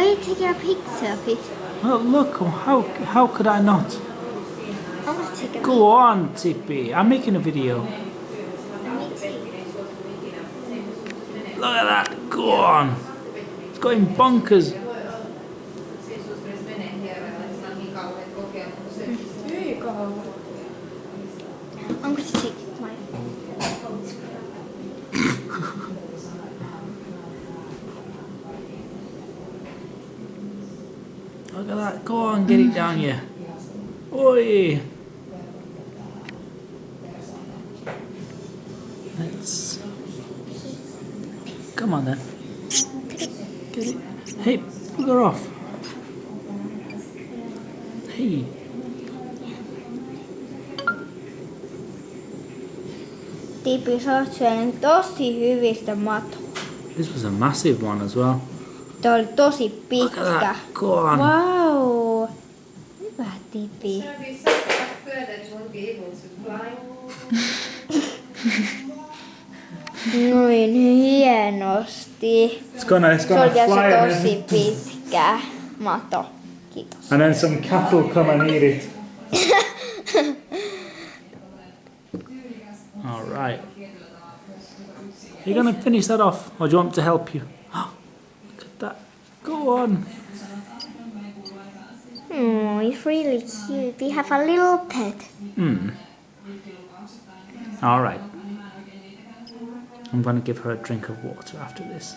you taking a picture of it? Well, look, how could I not? I want to take a Go on, Tippy. I'm making a video. Me too. Look at that. Go on. It's going bonkers. I'm going to take my... Look at that. Go on, get it down here. Oi. Let's... Come on then. Get it. Hey, bugger off. Hey. Tipi, sä oot syönyt tosi hyvistä matoa. This was a massive one as well. Tää oli tosi Look at pitkä. that. Go on. Wow. Hyvä Tipi. Noin hienosti. It's gonna Se oli fly se in. tosi pitkä mato. Kiitos. And then some cattle come and eat it. All right. Are you gonna finish that off, or do you want me to help you? Look at that. Go on. Oh, it's really cute. We have a little pet. All right. I'm gonna give her a drink of water after this.